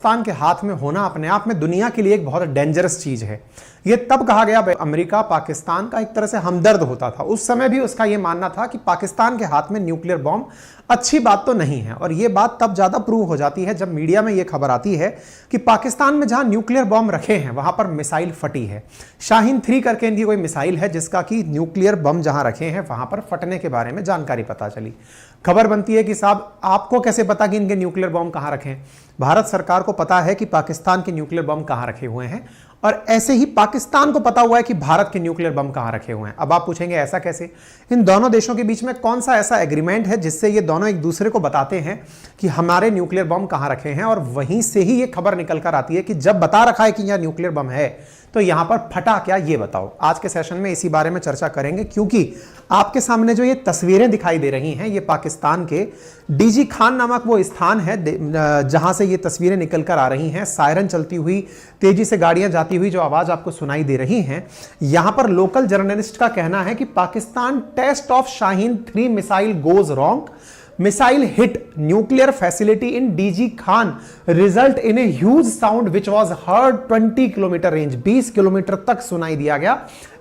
पाकिस्तान के हाथ में होना अपने आप में दुनिया के लिए एक बहुत डेंजरस चीज है। ये तब कहा गया अमेरिका पाकिस्तान का एक तरह से हमदर्द होता था। उस समय भी उसका ये मानना था कि पाकिस्तान के हाथ में न्यूक्लियर बॉम्ब अच्छी बात तो नहीं है, और ये बात तब ज्यादा प्रूव हो जाती है जब मीडिया में ये खबर आती है कि पाकिस्तान में जहां न्यूक्लियर बॉम्ब रखे हैं वहां पर मिसाइल फटी है। शाहीन 3 करके इनकी कोई मिसाइल है जिसका कि न्यूक्लियर बम जहां रखे हैं वहां पर फटने के बारे में जानकारी पता चली। खबर बनती है कि साहब आपको कैसे पता कि इनके न्यूक्लियर बॉम्ब कहां रखे हैं? भारत सरकार को पता है कि पाकिस्तान के न्यूक्लियर बम कहां रखे हुए हैं, और ऐसे ही पाकिस्तान को पता हुआ है कि भारत के न्यूक्लियर बम कहां रखे हुए हैं। अब आप पूछेंगे ऐसा कैसे? इन दोनों देशों के बीच में कौन सा ऐसा एग्रीमेंट है जिससे ये दोनों एक दूसरे को बताते हैं कि हमारे न्यूक्लियर बम कहां रखे हैं, और वहीं से ही ये खबर निकल कर आती है कि जब बता रखा है कि यहां न्यूक्लियर बम है तो यहां पर फटा क्या, ये बताओ। आज के सेशन में इसी बारे में चर्चा करेंगे, क्योंकि आपके सामने जो ये तस्वीरें दिखाई दे रही हैं ये पाकिस्तान के डीजी खान नामक वो स्थान है जहां से ये तस्वीरें निकल कर आ रही हैं। सायरन चलती हुई, तेजी से गाड़ियां जाती हुई जो आवाज आपको सुनाई दे रही हैं। यहां पर लोकल जर्नलिस्ट का कहना है कि Pakistan test of Shaheen 3 missile goes wrong, missile hit nuclear facility in DG Khan result in a huge sound which was heard 20 kilometre range, 20 kilometre तक सुनाई दिया गया,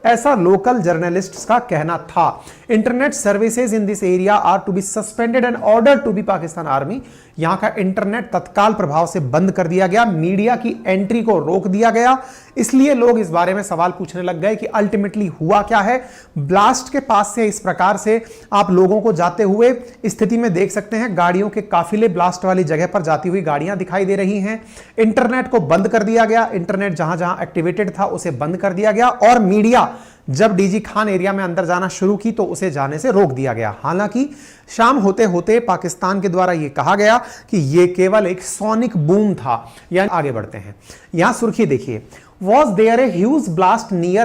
ऐसा लोकल जर्नलिस्ट्स का कहना था। Internet services in this area are to be suspended and order to be Pakistan army. यहां का इंटरनेट तत्काल प्रभाव से बंद कर दिया गया, मीडिया की एंट्री को रोक दिया गया। इसलिए लोग इस बारे में सवाल पूछने लग गए कि अल्टीमेटली हुआ क्या है। ब्लास्ट के पास से इस प्रकार से आप लोगों को जाते हुए स्थिति में देख सकते हैं, गाड़ियों के काफिले ब्लास्ट वाली जगह पर जाती हुई गाड़ियां दिखाई दे रही हैं। इंटरनेट को बंद कर दिया गया, इंटरनेट जहां जहां एक्टिवेटेड था उसे बंद कर दिया गया, और मीडिया जब डीजी खान एरिया में अंदर जाना शुरू की तो उसे जाने से रोक दिया गया। हालांकि शाम होते होते पाकिस्तान के द्वारा यह कहा गया कि यह केवल एक सोनिक बूम था। यानी आगे बढ़ते हैं, यहां सुर्खी देखिए, Was there a huge blast near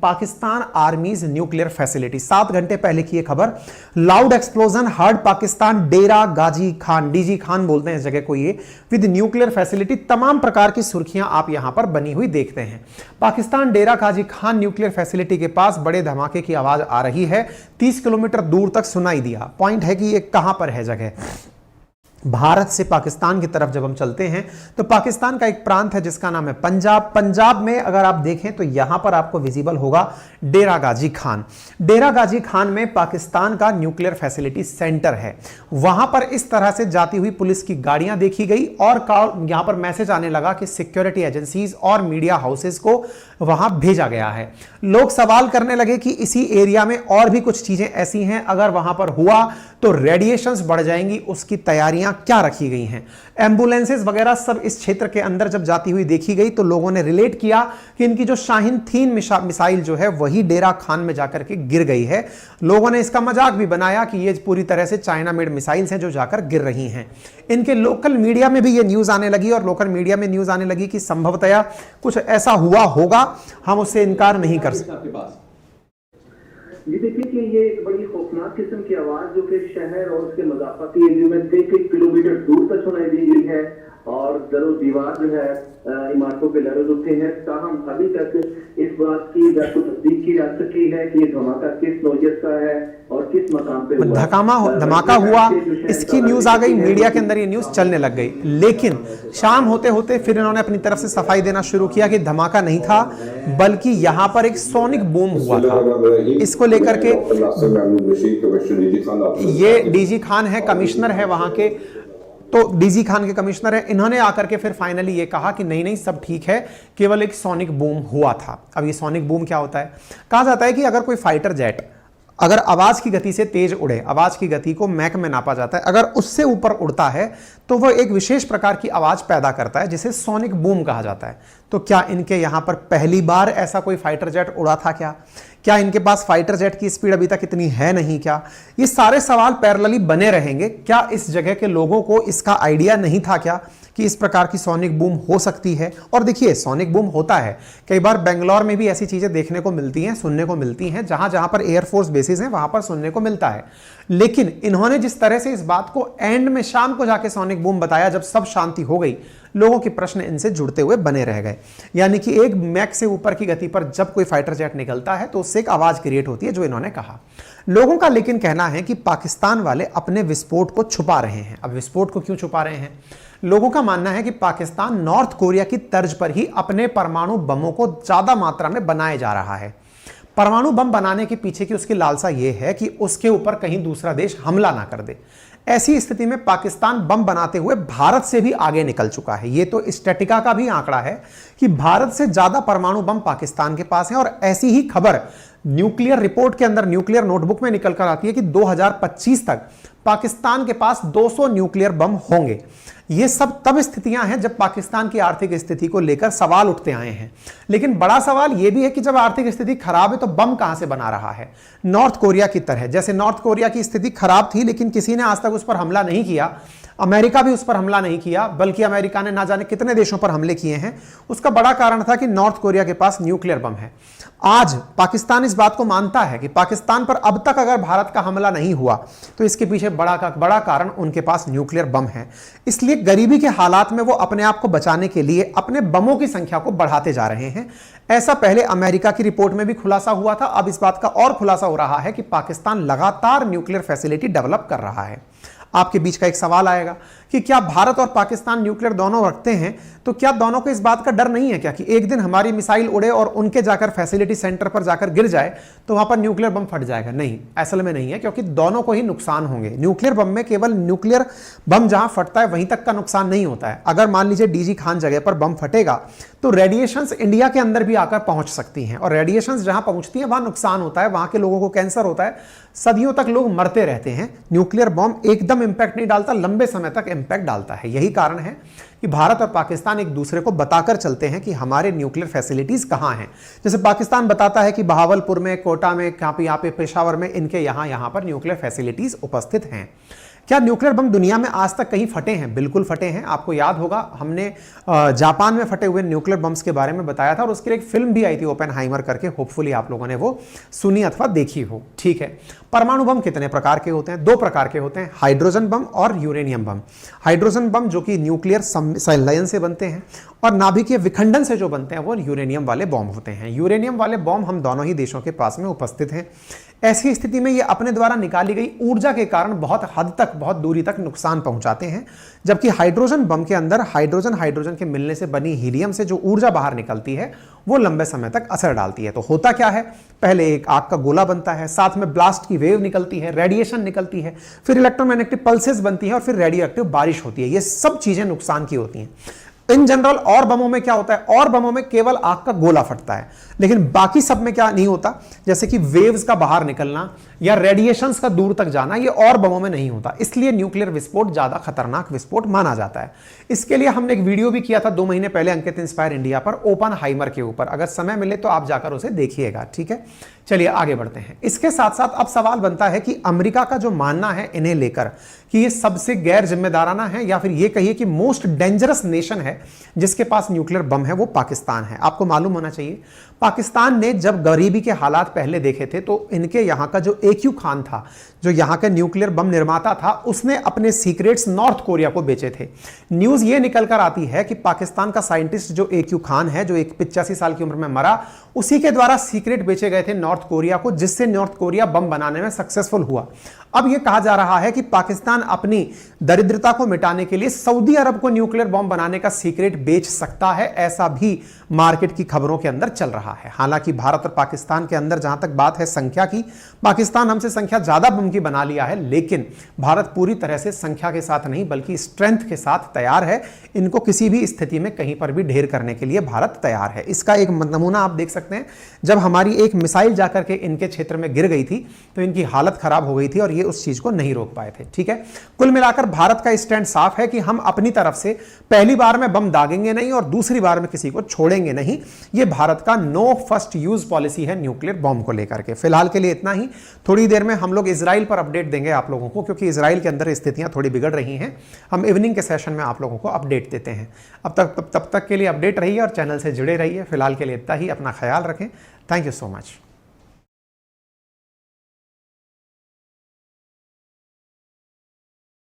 Pakistan Army's nuclear facility? 7 घंटे पहले की यह खबर। लाउड एक्सप्लोजन हर्ड पाकिस्तान डेरा गाजी खान, डीजी खान बोलते हैं इस जगह को ये, विद न्यूक्लियर फैसिलिटी। तमाम प्रकार की सुर्खियां आप यहां पर बनी हुई देखते हैं। पाकिस्तान डेरा गाजी खान न्यूक्लियर फैसिलिटी के पास बड़े धमाके की आवाज आ रही है, 30 किलोमीटर दूर तक सुनाई दिया। पॉइंट है कि ये कहां पर है जगह। भारत से पाकिस्तान की तरफ जब हम चलते हैं तो पाकिस्तान का एक प्रांत है जिसका नाम है पंजाब। पंजाब में अगर आप देखें तो यहां पर आपको विजिबल होगा डेरा गाजी खान। डेरा गाजी खान में पाकिस्तान का न्यूक्लियर फैसिलिटी सेंटर है। वहां पर इस तरह से जाती हुई पुलिस की गाड़ियां देखी गई, और यहां पर मैसेज आने लगा कि सिक्योरिटी एजेंसीज और मीडिया हाउसेस को वहां भेजा गया है। लोग सवाल करने लगे कि इसी एरिया में और भी कुछ चीजें ऐसी हैं, अगर वहां पर हुआ तो रेडिएशंस बढ़ जाएंगी, उसकी तैयारियां क्या रखी गई हैं। एम्बुलेंसेस वगैरह सब इस क्षेत्र के अंदर जब जाती हुई देखी गई तो लोगों ने रिलेट किया कि इनकी जो शाहीन 3 मिसाइल जो है वही डेरा खान में जाकर के गिर गई है। लोगों ने इसका मजाक भी बनाया कि ये पूरी तरह से चाइना मेड मिसाइल्स हैं जो जाकर गिर रही हैं। इनके लोकल मीडिया में भी ये न्यूज आने लगी, और लोकल मीडिया में न्यूज आने लगी कि संभवतया कुछ ऐसा हुआ होगा, हम उससे इनकार नहीं कर सकते। ये देखिए कि ये एक बड़ी खौफनाक किस्म की आवाज जो कि शहर और उसके मज़ाफ़ाती एरिया में 1 किलोमीटर दूर तक सुनाई दी गई है, और दरो दीवार जो है इमारतों पे लरज़ उठे हैं। ताहम अभी तक इस बात की तस्दीक की जा सकी है कि ये धमाका किस नौयत का है और किस मकाम पे हुआ। धमाका हुआ, इसकी न्यूज आ गई, मीडिया के अंदर ये न्यूज चलने लग गई। लेकिन शाम होते होते फिर इन्होंने अपनी तरफ से सफाई देना शुरू किया कि धमाका नहीं था, बल्कि यहां पर एक सोनिक बूम हुआ था। इसको लेकर के ये डीजी खान है, कमिश्नर है वहां के, तो डीजी खान के कमिश्नर है, इन्होंने आकर के फिर फाइनली ये कहा कि नहीं नहीं सब ठीक है, केवल एक सोनिक बूम हुआ था। अब ये सोनिक बूम क्या होता है? कहा जाता है कि अगर कोई फाइटर जेट अगर आवाज की गति से तेज उड़े, आवाज की गति को मैक में नापा जाता है, अगर उससे ऊपर उड़ता है तो वह एक विशेष प्रकार की आवाज पैदा करता है जिसे सोनिक बूम कहा जाता है। तो क्या इनके यहां पर पहली बार ऐसा कोई फाइटर जेट उड़ा था क्या इनके पास फाइटर जेट की स्पीड अभी तक इतनी है नहीं क्या? ये सारे सवाल पैरेलली बने रहेंगे। क्या इस जगह के लोगों को इसका आइडिया नहीं था क्या कि इस प्रकार की सोनिक बूम हो सकती है? और देखिए सोनिक बूम होता है, कई बार बेंगलोर में भी ऐसी चीजें देखने को मिलती हैं, सुनने को मिलती हैं, जहां जहां पर एयरफोर्स बेसिस हैं वहां पर सुनने को मिलता है। लेकिन इन्होंने जिस तरह से इस बात को एंड में शाम को जाके सोनिक बूम बताया, जब सब शांति हो गई, लोगों के प्रश्न इनसे जुड़ते हुए बने रह गए। यानी कि एक मैक से ऊपर की गति पर जब कोई फाइटर जेट निकलता है तो उससे एक आवाज क्रिएट होती है, जो इन्होंने कहा। लोगों का लेकिन कहना है कि पाकिस्तान वाले अपने विस्फोट को छुपा रहे हैं। अब विस्फोट को क्यों छुपा रहे हैं? लोगों का मानना है कि पाकिस्तान नॉर्थ कोरिया की तर्ज पर ही अपने परमाणु बमों को ज्यादा मात्रा में बनाए जा रहा है। परमाणु बम बनाने के पीछे की उसकी लालसा यह है कि उसके ऊपर कहीं दूसरा देश हमला ना कर दे। ऐसी स्थिति में पाकिस्तान बम बनाते हुए भारत से भी आगे निकल चुका है। यह तो स्टैटिका का भी आंकड़ा है कि भारत से ज्यादा परमाणु बम पाकिस्तान के पास है, और ऐसी ही खबर न्यूक्लियर रिपोर्ट के अंदर, न्यूक्लियर नोटबुक में निकल कर आती है कि 2025 तक पाकिस्तान के पास 200 न्यूक्लियर बम होंगे। ये सब तब स्थितियां हैं जब पाकिस्तान की आर्थिक स्थिति को लेकर सवाल उठते आए हैं। लेकिन बड़ा सवाल यह भी है कि जब आर्थिक स्थिति खराब है तो बम कहां से बना रहा है? नॉर्थ कोरिया की तरह। जैसे नॉर्थ कोरिया की स्थिति खराब थी लेकिन किसी ने आज तक उस पर हमला नहीं किया, अमेरिका भी उस पर हमला नहीं किया, बल्कि अमेरिका ने ना जाने कितने देशों पर हमले किए हैं। उसका बड़ा कारण था कि नॉर्थ कोरिया के पास न्यूक्लियर बम है। आज पाकिस्तान इस बात को मानता है कि पाकिस्तान पर अब तक अगर भारत का हमला नहीं हुआ तो इसके पीछे बड़ा कारण उनके पास न्यूक्लियर बम है। इसलिए गरीबी के हालात में वो अपने आप को बचाने के लिए अपने बमों की संख्या को बढ़ाते जा रहे हैं। ऐसा पहले अमेरिका की रिपोर्ट में भी खुलासा हुआ था। अब इस बात का और खुलासा हो रहा है कि पाकिस्तान लगातार न्यूक्लियर फैसिलिटी डेवलप कर रहा है। आपके बीच का एक सवाल आएगा कि क्या भारत और पाकिस्तान न्यूक्लियर दोनों रखते हैं, तो क्या दोनों को इस बात का डर नहीं है क्या कि एक दिन हमारी मिसाइल उड़े और उनके जाकर फैसिलिटी सेंटर पर जाकर गिर जाए तो वहां पर न्यूक्लियर बम फट जाएगा? नहीं, असल में नहीं है, क्योंकि दोनों को ही नुकसान होंगे। न्यूक्लियर बम में केवल न्यूक्लियर बम जहां फटता है वहीं तक का नुकसान नहीं होता है। अगर मान लीजिए डीजी खान जगह पर बम फटेगा तो रेडिएशंस इंडिया के अंदर भी आकर पहुंच सकती हैं, और रेडिएशंस जहां पहुंचती हैं वहां नुकसान होता है, वहां के लोगों को कैंसर होता है, सदियों तक लोग मरते रहते हैं। न्यूक्लियर बम एकदम इंपैक्ट नहीं डालता, लंबे समय तक इंपैक्ट डालता है। यही कारण है कि भारत और पाकिस्तान एक दूसरे को बताकर चलते हैं कि हमारे न्यूक्लियर फैसिलिटीज कहां हैं। जैसे पाकिस्तान बताता है कि बहावलपुर में, कोटा में, यहाँ पे पेशावर में इनके यहां पर न्यूक्लियर फैसिलिटीज उपस्थित हैं। क्या न्यूक्लियर बम दुनिया में आज तक कहीं फटे हैं? बिल्कुल फटे हैं। आपको याद होगा हमने जापान में फटे हुए न्यूक्लियर बम्स के बारे में बताया था, और उसके लिए एक फिल्म भी आई थी ओपेनहाइमर करके। होपफुली आप लोगों ने वो सुनी अथवा देखी हो। ठीक है, परमाणु बम कितने प्रकार के होते हैं? 2 प्रकार के होते हैं, हाइड्रोजन बम और यूरेनियम बम। हाइड्रोजन बम जो कि न्यूक्लियर संलयन से बनते हैं, और नाभिकीय विखंडन से जो बनते हैं वो यूरेनियम वाले बॉम्ब होते हैं। यूरेनियम वाले बॉम्ब हम दोनों ही देशों के पास में उपस्थित हैं। ऐसी स्थिति में ये अपने द्वारा निकाली गई ऊर्जा के कारण बहुत हद तक, बहुत दूरी तक नुकसान पहुंचाते हैं, जबकि हाइड्रोजन बम के अंदर हाइड्रोजन के मिलने से बनी हीलियम से जो ऊर्जा बाहर निकलती है वो लंबे समय तक असर डालती है। तो होता क्या है, पहले एक आग का गोला बनता है, साथ में ब्लास्ट की वेव निकलती है, रेडिएशन निकलती है, फिर इलेक्ट्रोमैग्नेटिक पल्सेस बनती हैं, और फिर रेडियो एक्टिव बारिश होती है। ये सब चीजें नुकसान की होती हैं। इन जनरल और बमों में क्या होता है? और बमों में केवल आग का गोला फटता है, लेकिन बाकी सब में क्या नहीं होता, जैसे कि वेव्स का बाहर निकलना या रेडिएशंस का दूर तक जाना, ये और बमों में नहीं होता। इसलिए न्यूक्लियर विस्फोट ज्यादा खतरनाक विस्फोट माना जाता है। इसके लिए हमने एक वीडियो भी किया था 2 महीने पहले अंकित इंस्पायर इंडिया पर, ओपेनहाइमर के ऊपर। अगर समय मिले तो आप जाकर उसे देखिएगा। ठीक है, चलिए आगे बढ़ते हैं। इसके साथ साथ अब सवाल बनता है कि अमेरिका का जो मानना है इन्हें लेकर कि ये सबसे गैर जिम्मेदाराना है, या फिर ये कहिए कि मोस्ट डेंजरस नेशन है जिसके पास न्यूक्लियर बम है, वो पाकिस्तान है। आपको मालूम होना चाहिए, पाकिस्तान ने जब गरीबी के हालात पहले देखे थे तो इनके यहां का जो AQ खान था, जो यहां का न्यूक्लियर बम निर्माता था, उसने अपने सीक्रेट्स नॉर्थ कोरिया को बेचे थे। न्यूज ये निकल कर आती है कि पाकिस्तान का साइंटिस्ट जो AQ खान है, जो 85 साल की उम्र में मरा, उसी के द्वारा सीक्रेट बेचे गए थे नॉर्थ कोरिया को, जिससे नॉर्थ कोरिया बम बनाने में सक्सेसफुल हुआ। अब यह कहा जा रहा है कि पाकिस्तान अपनी दरिद्रता को मिटाने के लिए सऊदी अरब को न्यूक्लियर बम बनाने का सीक्रेट बेच सकता है, ऐसा भी मार्केट की खबरों के अंदर चल रहा है। हालांकि भारत और पाकिस्तान के अंदर जहां तक बात है संख्या की, पाकिस्तान हमसे संख्या ज्यादा बम की बना लिया है, लेकिन भारत पूरी तरह से संख्या के साथ नहीं बल्कि स्ट्रेंथ के साथ तैयार है। इनको किसी भी स्थिति में कहीं पर भी ढेर करने के लिए भारत तैयार है। इसका एक नमूना आप देख सकते हैं, जब हमारी एक मिसाइल जाकर के इनके क्षेत्र में गिर गई थी तो इनकी हालत खराब हो गई थी और ये उस चीज को नहीं रोक पाए थे। ठीक है, कुल मिलाकर भारत का स्टैंड साफ है कि हम अपनी तरफ से पहली बार में बम दागेंगे नहीं और दूसरी बार में किसी को छोड़ेंगे नहीं। ये भारत का नो फर्स्ट यूज पॉलिसी है न्यूक्लियर बम को लेकर के। फिलहाल के लिए इतना ही। थोड़ी देर में हम लोग इजराइल पर अपडेट देंगे आप लोगों को, क्योंकि इजराइल के अंदर स्थितियां थोड़ी बिगड़ रही हैं। हम इवनिंग के सेशन में आप लोगों को अपडेट देते हैं। तब तक के लिए अपडेट रहिए और चैनल से जुड़े रहिए। फिलहाल के लिए इतना ही। अपना ख्याल रखें। Thank you so much.